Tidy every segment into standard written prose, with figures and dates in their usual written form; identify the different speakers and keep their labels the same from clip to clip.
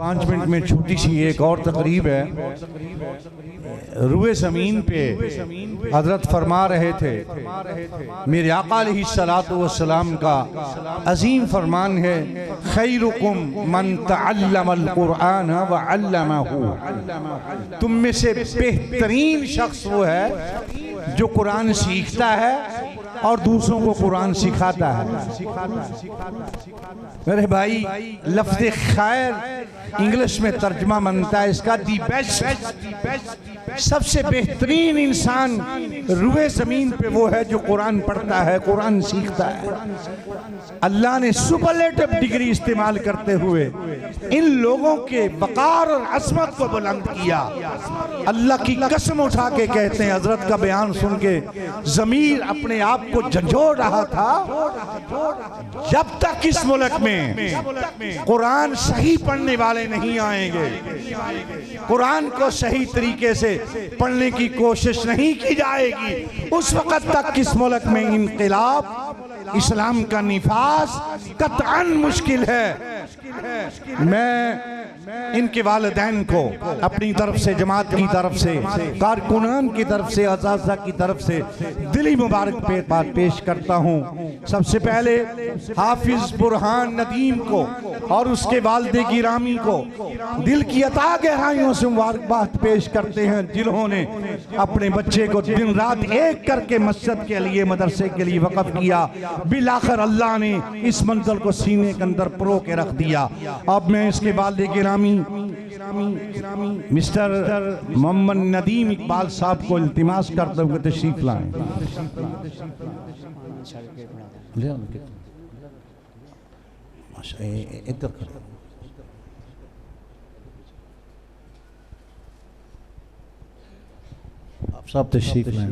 Speaker 1: 5 minute में छोटी सी एक और तकरीब है। रुए ज़मीन पे हजरत फरमा रहे थे, मेरे आका अलैहिस्सलातु वस्सलाम का अजीम फरमान है, खैरुकुम मन तअल्लमल कुरआन व अल्लमहु। तुम में से बेहतरीन शख्स वो है जो कुरान सीखता है और दूसरों को कुरान सिखाता है। मेरे भाई, लफ्ज़ खैर इंग्लिश में तर्जमा बनता है इसका दी बेस्ट। सबसे बेहतरीन इंसान रुए ज़मीन पे वो है जो कुरान पढ़ता है, कुरान सीखता है। अल्लाह ने सुपरलेटिव डिग्री इस्तेमाल करते हुए इन लोगों के वक़ार और अज़मत को बुलंद किया। अल्लाह की कसम उठा के कहते हैं, हजरत का बयान सुन के ज़मीर अपने आप को झंझोड़ रहा था, जब तक इस मुल्क में कुरान सही पढ़ने वाले नहीं आएंगे, कुरान को सही तरीके से पढ़ने की कोशिश नहीं की जाएगी, उस वक्त तक इस मुल्क में इनक़िलाब, इस्लाम का निफास कतअन मुश्किल है। मैं इनके वालिदैन को अपनी तरफ से, जमात की तरफ से, कारकुनान की तरफ से, अज़ाज़ा की तरफ से दिली मुबारकबाद पेश करता हूँ। सबसे पहले हाफिज बुरहान नदीम को और उसके वालिद गिरामी को दिल की अता गहराइयों से मुबारकबाद पेश करते हैं, जिन्होंने अपने बच्चे को दिन रात एक करके मस्जिद के लिए, मदरसे के लिए वक़्फ़ किया। बिलाखिर अल्लाह ने इस मंजिल को सीने के अंदर परो के रख दिया। अब मैं इसके वालिद गिरामी मिस्टर मोहम्मद नदीम इकबाल साहब को इल्तिमास करते हुए तशरीफ लाएं। आप सब तशरीफ लाएं।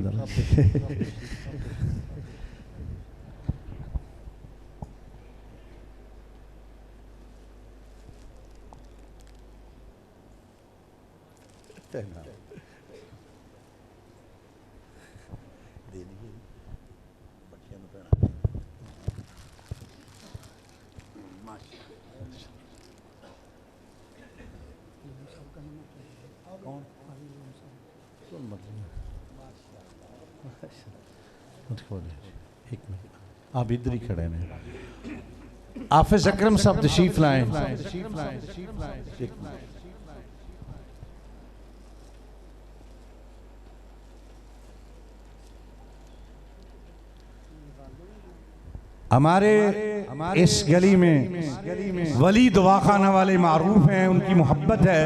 Speaker 1: आप इधर ही खड़े हैं। हाफिज अकरम साहब तशरीफ लाएं। हमारे इस गली में वली दवाखाना वाले मारूफ हैं, उनकी मोहब्बत है।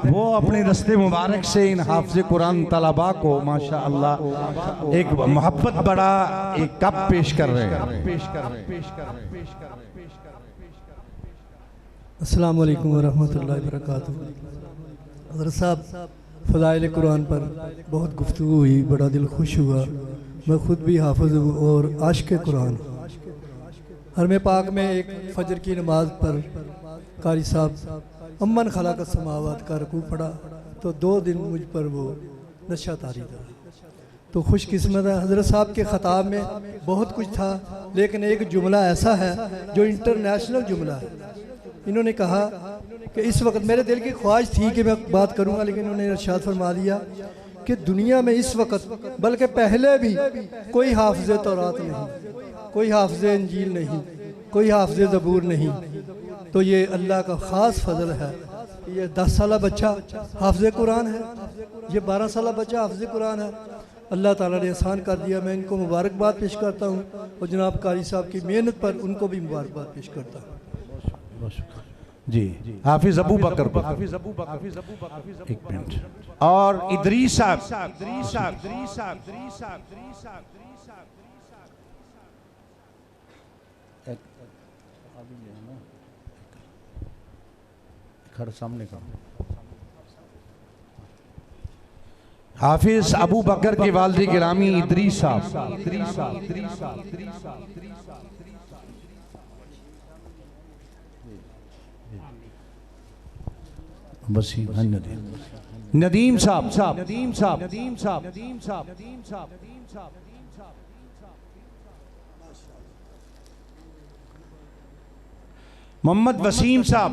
Speaker 1: वो अपने दस्ते मुबारक से इन हाफ़िज़ कुरान तलबा को माशा अल्लाह एक मोहब्बत बड़ा एक कप पेश कर रहे हैं।
Speaker 2: अस्सलामु अलैकुम व रहमतुल्लाहि व बरकातुहू। हज़रत साहब, फ़ज़ाइल कुरान पर बहुत गुफ्तगू हुई, बड़ा दिल खुश हुआ। मैं ख़ुद भी हाफ़िज़ हूँ और आशिक़ कुरान। हरम पाक में एक फ़जर की नमाज पर कारी साहब अम्मन खलाक़ समावात का रुकू पढ़ा तो 2 दिन मुझ पर वो नशा तारी था। तो खुशकिस्मत है, हज़रत साहब के ख़ताब में बहुत कुछ था, लेकिन एक जुमला ऐसा है जो इंटरनेशनल जुमला है। इन्होंने कहा कि इस वक्त मेरे दिल की ख्वाहिश थी कि मैं बात करूँगा, लेकिन इन्होंने इरशाद फरमा दिया कि दुनिया में इस वक्त, बल्कि पहले भी, कोई हाफ़िज़ तौरात नहीं, कोई हाफ़िज़ इंजील नहीं, कोई हाफ़िज़ ज़बूर नहीं। तो ये अल्लाह का ख़ास फ़ज़ल है। ये 10 साला बच्चा हाफ़िज़ कुरान है, ये 12 साला बच्चा हाफ़िज़ कुरान है। अल्लाह ताला ने आसान कर दिया। मैं इनको मुबारकबाद पेश करता हूँ और जनाब कारी साहब की मेहनत पर उनको भी मुबारकबाद पेश करता हूँ।
Speaker 1: जी, हाफिज अबू बकर को एक मिनट, और इदरीस साहब खड़ सामने का हाफिज अबू बकर के वालिद गिरामी इदरीस साहब। नदीम साहब मोहम्मद वसीम साहब,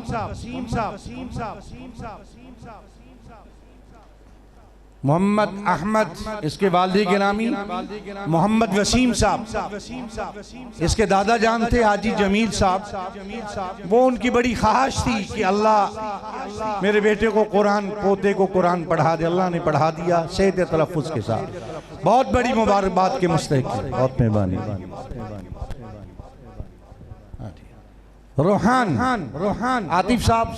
Speaker 1: मोहम्मद अहमद, इसके वालिद गिरामी मोहम्मद वसीम साहब, इसके दादा जान थे हाजी जमील साहब। वो उनकी बड़ी ख्वाहिश थी कि अल्लाह मेरे बेटे को कुरान, पोते को कुरान पढ़ा दे। अल्लाह ने पढ़ा दिया सेहत तलफ़ुज़ के साथ। बहुत बड़ी मुबारकबाद के मुस्तहिक़, बहुत मेहरबानी। रोहान आतिफ साहब,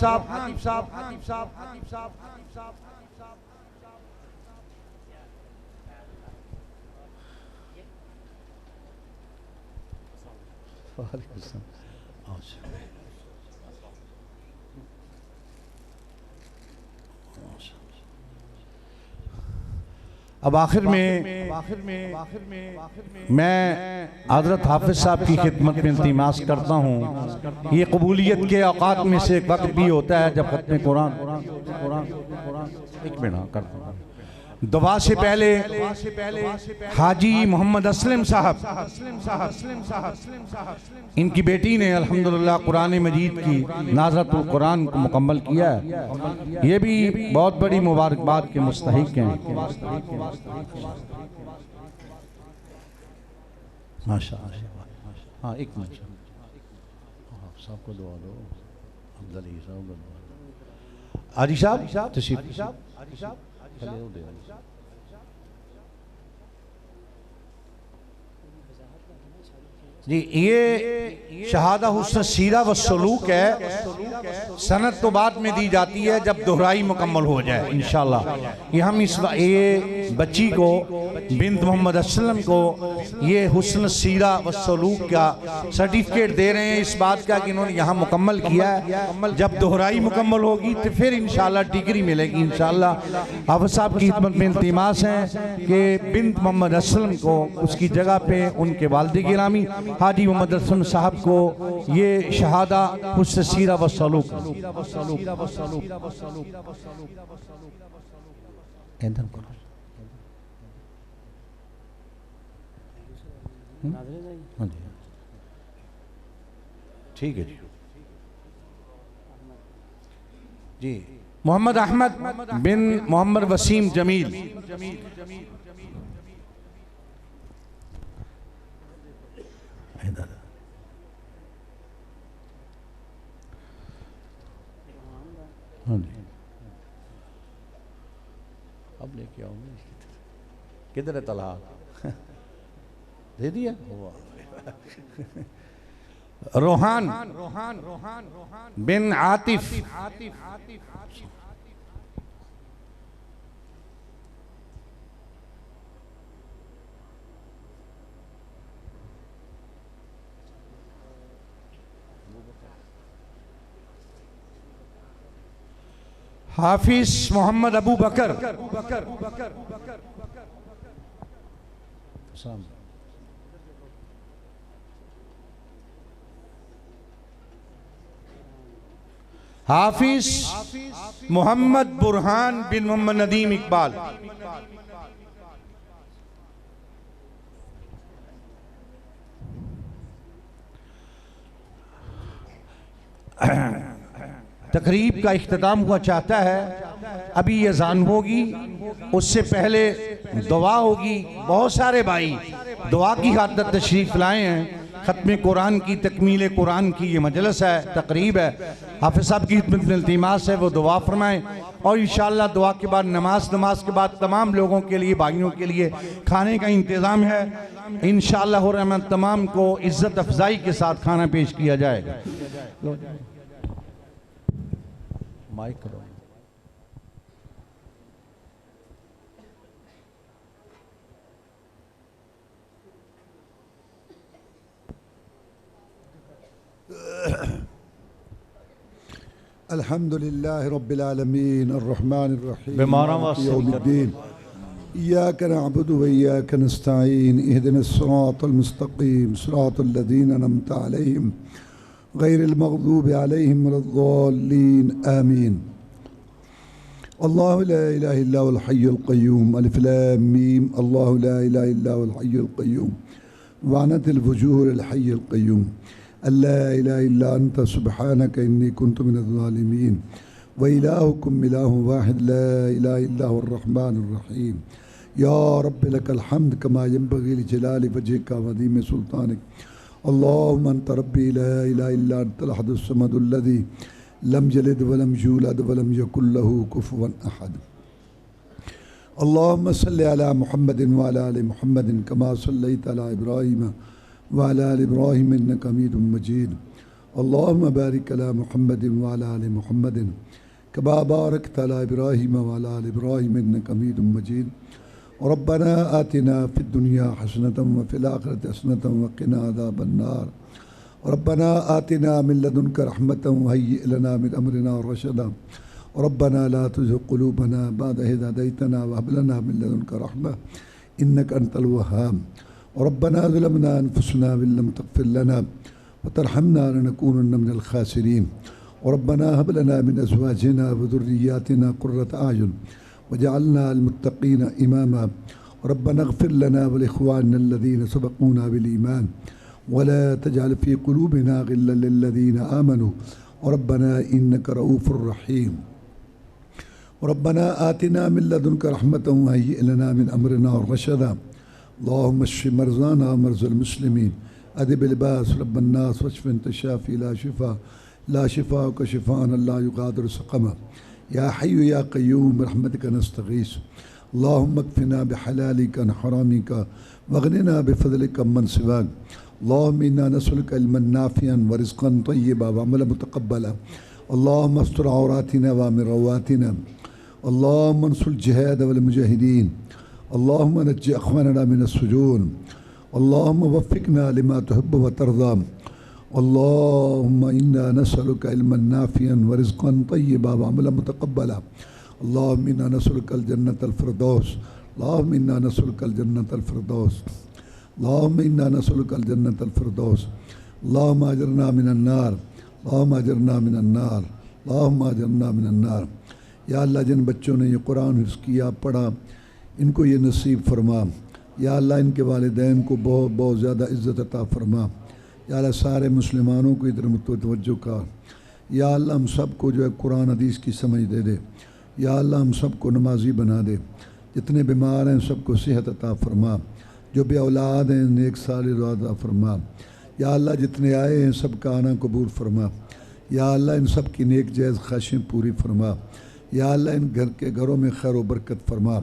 Speaker 1: अब आखिर में मैं हज़रत हाफिज़ साहब की खिदमत में इल्तिमास करता हूँ। ये कबूलियत के औकात में से एक वक्त भी होता है जब खत्म कुरान, एक मिनट करता हूँ। दुआ से पहले हाजी मोहम्मद असलम साहब, इनकी बेटी ने अल्हम्दुलिल्लाह कुरान मजीद की नाज़रतुल कुरान को मुकम्मल किया है। ये भी बहुत बड़ी मुबारकबाद के मुस्तहिक़ हैं। माशाअल्लाह। हाँ, एक मिनट सबको दुआ दो। हाजी साहब तशरीफ जी। ये शहादा हुस्न सीरा व सलूक है, सनद तो बाद में दी जाती है जब दोहराई मुकम्मल हो जाए इंशाअल्लाह। ये हम ये बच्ची को, बिन्त मोहम्मद असलम को, ये हुस्न सीरा व सलूक का सर्टिफिकेट दे रहे हैं इस बात का कि इन्होंने यहाँ मुकम्मल किया है। जब दोहराई मुकम्मल होगी तो फिर इंशाअल्लाह डिग्री मिलेगी इंशाअल्लाह। हाफिज़ साहब की खिदमत में इल्तिमास है कि बिन्त मोहम्मद असलम को उसकी जगह पे उनके वालिद गिरामी हाजी मोहम्मद असलम साहब को ये शहादा हुस्न सीरा व सलूक। ठीक है जी। जी मोहम्मद अहमद बिन मोहम्मद वसीम जमील। अब लेके आऊंगा। किधर है तलहा? दे दिया। रोहान बिन आतिफ, हाफिज मोहम्मद अबू बकर, हाफिज मोहम्मद बुरहान बिन मोहम्मद नदीम इकबाल, तकरीब का इख्तिताम हुआ चाहता है। अभी अज़ान होगी, उससे पहले दुआ होगी। बहुत सारे भाई दुआ की खातिर तशरीफ़ लाए हैं। ख़त्म कुरान की, तकमील कुरान की ये मजलिस है, तकरीब है। हाफिज़ साहब की खिदमत में इल्तिमास है वो दुआ फरमाएँ। और इंशाअल्लाह दुआ के बाद नमाज के बाद तमाम लोगों के लिए, भाइयों के लिए खाने का इंतज़ाम है। इंशाअल्लाह रहमान तमाम को इज़्ज़त अफजाई के साथ खाना पेश किया जाएगा। माइक करो।
Speaker 3: अल्हम्दुलिल्लाह रब्बिल आलमीन अर्रहमानिर रहीम
Speaker 1: बीमारा
Speaker 3: यौमिद्दीन इय्याका नअबुदु व इय्याका नस्तईन इहदिनस सिरातल मुस्तकीम सिरातल लज़ीना अनअमता अलैहिम गैरिल मग़दूबि अलैहिम वलद्दाल्लीन आमीन। अल्लाहु ला इलाहा इल्ला हुवल हय्युल क़य्यूम अलिफ लाम मीम अल्लाहु ला इलाहा इल्ला हुवल हय्युल क़य्यूम वानतिल वजूहुल हय्युल क़य्यूम अल्ला इलाहा इल्ला अंत सुब्हानक इन्नी कुन्तु मिनज़-ज़ालिमीन व इलाहुकुम इलाहुन वाहिद ला इलाहा इल्ला हुवर रहमानुर रहीम या रब्बि लकल हम्द कमा यंबग़ी लिजलालि वजहिक व अज़ीमि सुल्तानिक अल्लाहुम्मा अंत रब्बी ला इलाहा इल्ला अंतल अहदुस समदुल लज़ी लम यलिद व लम यूलद व लम यकुल लहू कुफुवन अहद। अल्लाहुम्मा सल्लि अला मुहम्मदिन व अला आलि मुहम्मदिन कमा सल्लैता अला इब्राहीम व अला आलि इब्राहीम इन्नका हमीदुम मजीद। अल्लाहुम्मा बारिक अला मुहम्मदिन व अला आलि मुहम्मदिन कमा बारकता अला इब्राहीम व अला आलि इब्राहीम इन्नका हमीदुम मजीद। रब्बना आतिना फिद दुनिया हसनतम व फिल आखिरति हसनतम व क़िना अज़ाबन्नार। रब्बना आतिना मिन लदुनका रहमतन व हय्यि लना मिन अमरिना रशदा। रब्बना ला तुज़िग़ क़ुलूबना बअद इज़ हदैतना व हब लना मिन लदुनका रहमह इन्नका अंतल वह्हाब। रब्बना ज़लमना अनफुसना व लम तग़फ़िर लना व तरहमना लनकूनन्न मिनल ख़ासिरीन। रब्बना हब लना मिन अज़वाजिना व ज़ुर्रिय्यातिना क़ुर्रत अयुन वजअलना लिल-मुत्तक़ीना इमामा। रब्बना इग़फ़िर लना व लिइख़वानिना अल्लज़ीना सबक़ूना बिल ईमान वला तजअल फ़ी क़ुलूबिना ग़िल्लन लिल्लज़ीना आमनू रब्बना इन्नका रऊफ़ुर रहीम। रब्बना आतिना मिन लदुनका रहमतन व हय्यि लना मिन अमरिना रशदा। अल्लाहुम्मा अश्फ़ि मरज़ाना व मरज़ल मुस्लिमीन अज़हिबिल बास रब्बन नास वashfi अंता शाफ़ी ला शिफ़ाअ शिफ़ाअन ला युग़ादिरु सक़मा। या हय्यु या क़य्यूम बिरहमतिका नस्तग़ीस। अल्लाहुम्मा अक्फ़िना बिहलालिका अन हरामिका वग़निना बिफ़ज़लिका अम्मन सिवाक। अल्लाहुम्मा इन्ना नसअलुका इल्मन नाफ़िअन व रिज़्क़न तय्यिबा व अमलन मुतक़ब्बला। अल्लाहुम्मा अस्tur औरातिना व आमिर रवातिना। अल्लाहुम्मा अंसुर जिहाद वल मुजाहिदीन। अल्लाहुम्मा नज्जि अख़वानना मिनस सुजून। अल्लाहुम्मा वफ़्फ़िक़ना लिमा तुहिब्बु व तर्ज़ा। अल्लाहुम्मा इन्ना नसअलुका इल्मन नाफ़िअन व रिज़्क़न तय्यिबा व अमलन मुतक़ब्बला। अल्लाहुम्मा इन्ना नसअलुकल जन्नतल फ़िरदौस। अल्लाहुम्मा इन्ना नसअलुकल जन्नतल फ़िरदौस। अल्लाहुम्मा इन्ना नसअलुकल जन्नतल फ़िरदौस। अल्लाहुम्मा अजिरना मिनन नार। अल्लाहुम्मा अजिरना मिनन नार। अल्लाहुम्मा अजिरना मिनन नार। या अल्लाह जिन बच्चों ने ये कुरान हिफ़्ज़ किया पढ़ा इनको ये नसीब फरमा। या अल्लाह इनके वालिदैन को बहुत बहुत ज़्यादा इज़्ज़त अता फरमा। या अल्लाह सारे मुसलमानों को इधर मुतवज्जो कर। या अल्लाह हम सब को जो है कुरान हदीस की समझ दे दे। या अल्लाह हम सब को नमाजी बना दे। जितने बीमार हैं सबको सेहत अता फरमा। जो बे औलाद हैं नेक सालिह अता फरमा। या अल्लाह जितने आए हैं सबका आना कबूल फरमा। या अल्लाह इन सब की नेक जायज़ ख्वाहिशें पूरी फरमा। या अल्लाह इन घर के घरों में खैर व बरकत फरमा।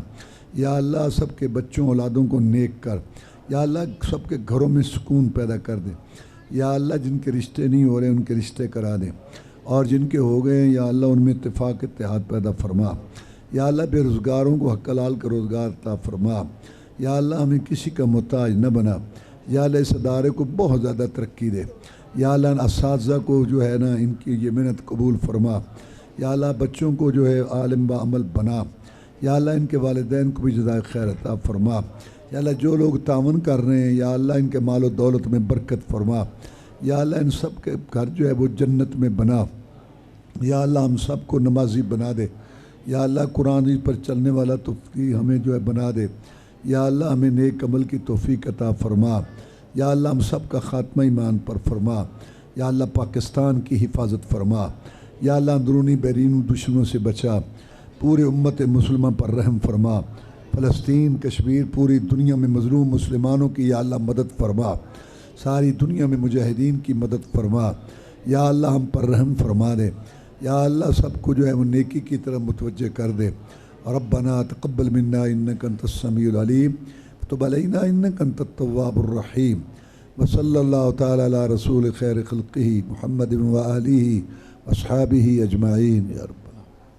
Speaker 3: या अल्लाह सब के बच्चों औलादों को नेक कर। या अल्लाह सब के घरों में सुकून पैदा कर दे। या अल्लाह जिनके रिश्ते नहीं हो रहे उनके रिश्ते करा दे और जिनके हो गए हैं या अल्लाह उनमें इत्तेफाक इत्तेहाद पैदा फरमा। या अल्लाह बेरोज़गारों को हक़ हलाल का रोज़गार अता फरमा। या अल्लाह हमें किसी का मोहताज न बना। या अल्लाह इस अदारे को बहुत ज़्यादा तरक्की दे। या अल्लाह असातिज़ा को जो है ना इनकी ये मेहनत कबूल फरमा। या अल्लाह बच्चों को जो है आलिम व अमल बना। या अल्लाह इनके वालिदैन को भी जज़ाए खैर अता फरमा। या अल्लाह जो लोग तावन कर रहे हैं या अल्लाह इनके माल व दौलत में बरकत फरमा। या अल्लाह इन सब के घर जो है वो जन्नत में बना। या अल्लाह हम सब को नमाजी बना दे। या अल्लाह कुरान पर चलने वाला तौफ़ीक़ हमें जो है बना दे। या अल्लाह हमें नेक अमल की तौफ़ीक़ अता फरमा। या अल्लाह हम सब का ख़ात्मा ईमान पर फरमा। या अल्लाह पाकिस्तान की हिफाजत फरमा। या अल्लाह अंदरूनी बैरूनी दुश्मनों से बचा। पूरे उम्मत मुसलमा पर रहम फरमा। फ़लस्तीन कश्मीर पूरी दुनिया में मज़लूम मुसलमानों की या अल्लाह मदद फरमा। सारी दुनिया में मुजाहिदीन की मदद फरमा। या अल्लाह हम पर रहम फरमा दे। या अल्लाह सबको जो है वो नेकी की तरफ मुतवज्जे कर दे। रब्बना तक़ब्बल मिन्ना इन्नका अंतस समीउल अलीम वतुब अलैना इन्नका अंतत तव्वाबुर रहीम। व सल्लल्लाहु तआला अला रसूल खैर खल्क़िही मुहम्मद व आलिही व अस्हाबिही अजमाईन या रब।